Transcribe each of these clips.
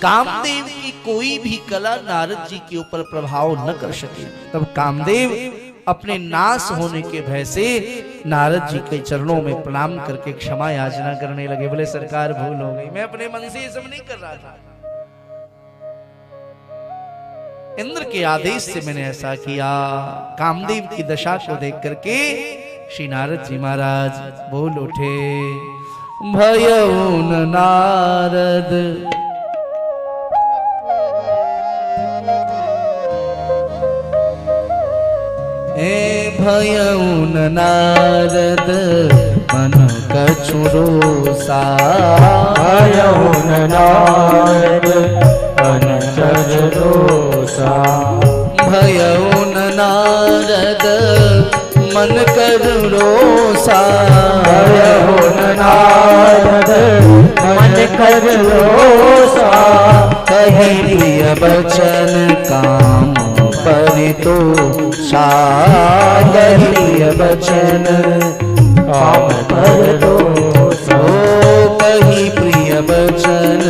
कामदेव की कोई भी कला नारद जी के ऊपर प्रभाव न कर सके। तब कामदेव अपने नाश होने के भय से नारद जी के चरणों में प्रणाम करके क्षमा याचना करने लगे। बोले सरकार भूल हो गई, मैं अपने मन से ये सब नहीं कर रहा था, इंद्र के आदेश से मैंने ऐसा किया। कामदेव की दशा को देख करके श्री नारद जी महाराज बोल उठे, भयउन नारद भयउन नारद मन कछु रोसा, भयउन नारद मन कछु रोसा, भयउन नारद मन कछु रोसा, भयउन नारद मन कछु रोसा, कहे प्रिय बचन काम परितोषा, कही बचन काम परितोषा, कही प्रिय बचन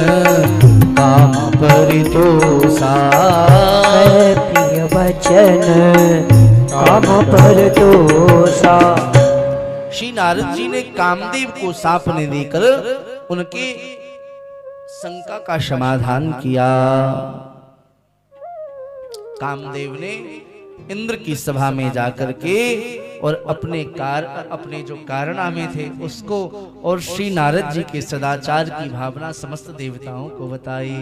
काम परितोषा, प्रिय बचन काम परितोषा। श्री नारद जी ने कामदेव को साप ने देकर उनके शंका का समाधान किया। कामदेव ने इंद्र की सभा में जाकर के और अपने जो कारनामे थे उसको और श्री नारद जी के सदाचार की भावना समस्त देवताओं को बताई।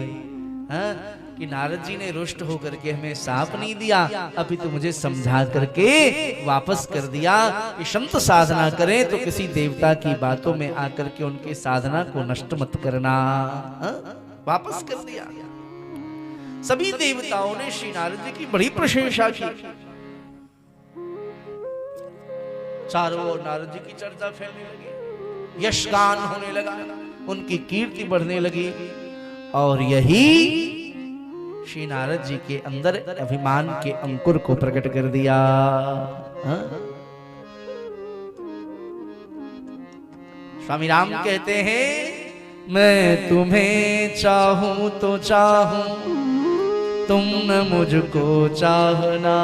कि नारद जी ने रुष्ट होकर के हमें साप नहीं दिया, अभी तो मुझे समझा करके वापस कर दिया कि संत साधना करें तो किसी देवता की बातों में आकर के उनके साधना को नष्ट मत करना। वापस कर दिया। सभी देवताओं ने श्री नारद जी की बड़ी प्रशंसा की। चारों ओर नारद जी की चर्चा फैलने लगी, यशगान होने लगा, उनकी कीर्ति बढ़ने लगी। और यही श्री नारद जी के अंदर अभिमान के अंकुर को प्रकट कर दिया। स्वामी राम कहते हैं, मैं तुम्हें चाहूं तो चाहूं, तुम न मुझको चाहना,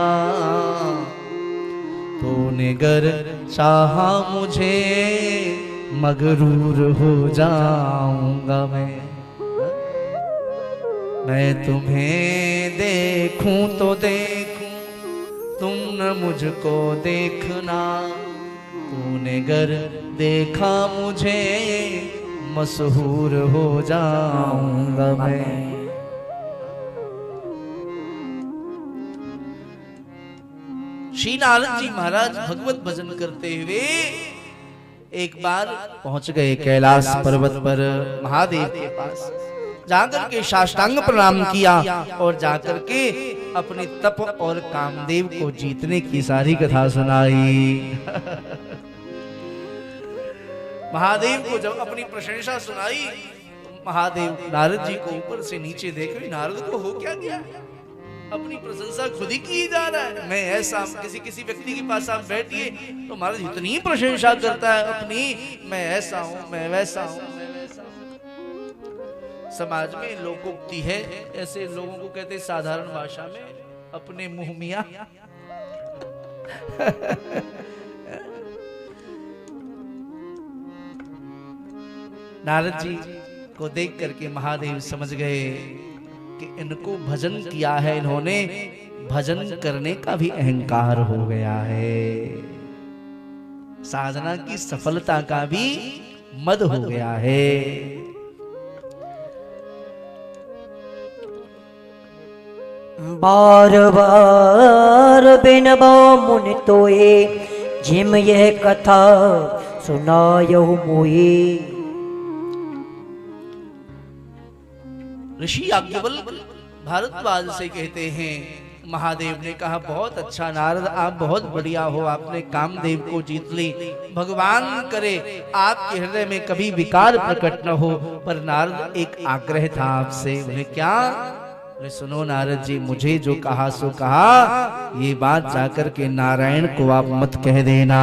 तूने गर चाहा मुझे मगरूर हो जाऊंगा मैं तुम्हें देखूं तो देखूं, तुम न मुझको देखना, तूने गर देखा मुझे मशहूर हो जाऊंगा मैं। श्री नारद जी महाराज भगवत भजन करते हुए एक बार पहुंच गए कैलाश पर्वत पर महादेव के पास। जाकर के साष्टांग प्रणाम किया और जाकर के अपने तप और कामदेव को जीतने की सारी कथा सुनाई। महादेव को जब अपनी प्रशंसा सुनाई, महादेव नारद जी को ऊपर से नीचे देख, नारद को हो क्या गया, अपनी प्रशंसा खुद ही की जा रहा है। मैं ऐसा, किसी व्यक्ति के पास आप बैठिए तो महाराज इतनी प्रशंसा करता है अपनी, मैं ऐसा हूं, मैं वैसा हूं, मैं वैसा हूं। समाज में लोकोक्ति है, ऐसे लोगों को कहते हैं साधारण भाषा में अपने मुंह मियां। नारद जी को देख करके महादेव समझ गए कि इनको भजन किया है इन्होंने, भजन करने का भी अहंकार हो गया है, साधना की सफलता का भी मद हो गया है। बार बार बिनबा मुनि तोए, जिम यह कथा सुनायो मोए। ऋषि याज्ञवल्क्य भारद्वाज से कहते हैं, महादेव ने कहा बहुत अच्छा नारद, आप बहुत बढ़िया हो, आपने कामदेव को जीत ली। भगवान करे आपके हृदय में कभी विकार प्रकट न हो, पर नारद एक आग्रह था आपसे। उन्हें क्या? सुनो नारद जी, मुझे जो कहा सो कहा, ये बात जाकर के नारायण को आप मत कह देना।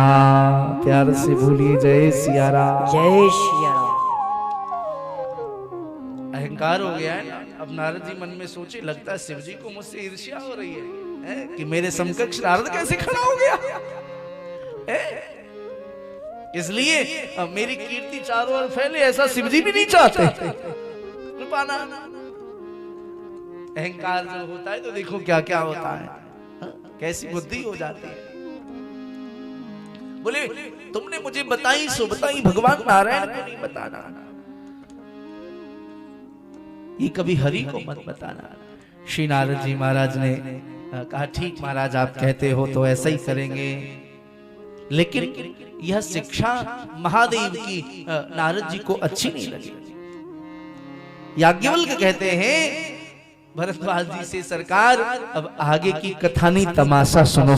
प्यार से बोलिए जय सिया राम। जय सिया राम। अहंकार हो गया है ना। अब नारद जी मन में सोचे, लगता है शिव जी को मुझसे ईर्ष्या हो रही है कि मेरे समकक्ष नारद कैसे खड़ा हो गया है? इसलिए अब मेरी कीर्ति चारों ओर फैले, ऐसा शिव जी भी नहीं चाहते। कृपाना अहंकार जो होता है तो देखो क्या क्या होता है, कैसी बुद्धि हो जाती है। बोले तुमने मुझे बताई सो बताई, भगवान नारायण को नहीं बताना, ये कभी हरि को मत बताना। श्री नारद जी महाराज ने कहा ठीक महाराज आप कहते हो तो ऐसा ही करेंगे। लेकिन यह शिक्षा महादेव की नारद जी को अच्छी नहीं लगी। याज्ञवल्क्य कहते हैं भरद्वाज जी से, सरकार अब आगे की कथा नहीं तमाशा सुनो।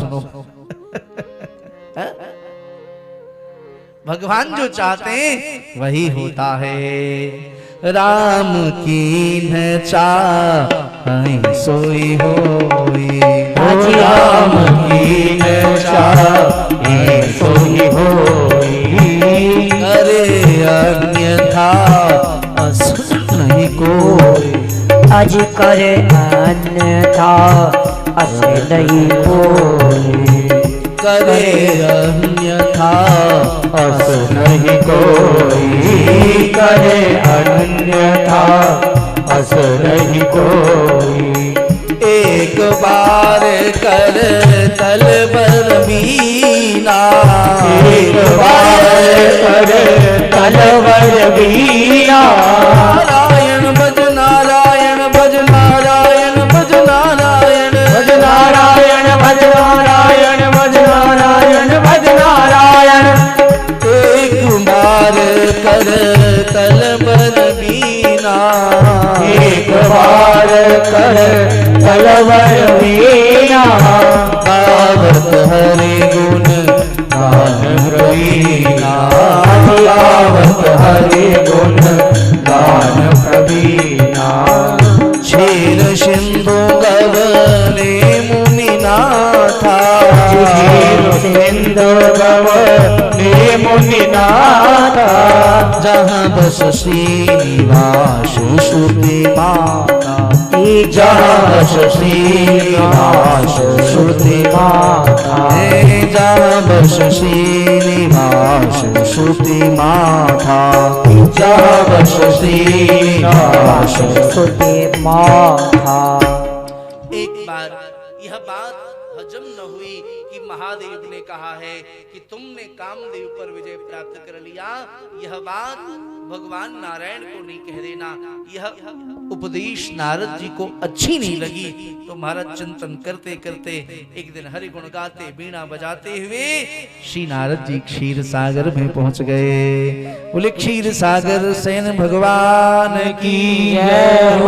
भगवान जो चाहते हैं वही होता है। राम की न चाह सोई होई, राम की न चाह सोई होई, करे अन्यथा असुर नहीं कोई, अज करे अन्यथा अस नहीं कोई, करे अन्यथा अस नहीं कोई, करे अन्यथा अस नहीं कोई। एक बार कर तल बर बीना, एक बार कर तलवर बीना, नारायण भज नारायण भज नारायण भज नारायण भज नारायण भज नारायण भज नारायण भज नारायण। एक बार कर तल बर बीना, एक बार कर तलवर बीना, गावत हरि गुण गान प्रवीणा, गावत हरि गुण गान प्रवीणा। क्षीर सिंधु गवने मुनिनाथा, सिंधु गवने मुनिनाथा, जहाँ बस श्रीनिवास श्रुति माता, जहाँ बस श्रीनिवास श्रुति माता, जहाँ बस श्रीनिवास श्रुति माता, जहाँ बस श्रीनिवास श्रुति माता। एक बार यह बात हजम न हुई कि महादेव ने कहा है कि तुमने कामदेव पर विजय प्राप्त कर लिया, यह बात भगवान नारायण को नहीं कह देना। यह उपदेश नारद जी को अच्छी नहीं लगी। तो महाराज चिंतन करते करते एक दिन हरि गुण गाते बीणा बजाते हुए श्री नारद जी क्षीर सागर में पहुंच गए। बोले क्षीर सागर सेन भगवान की जय।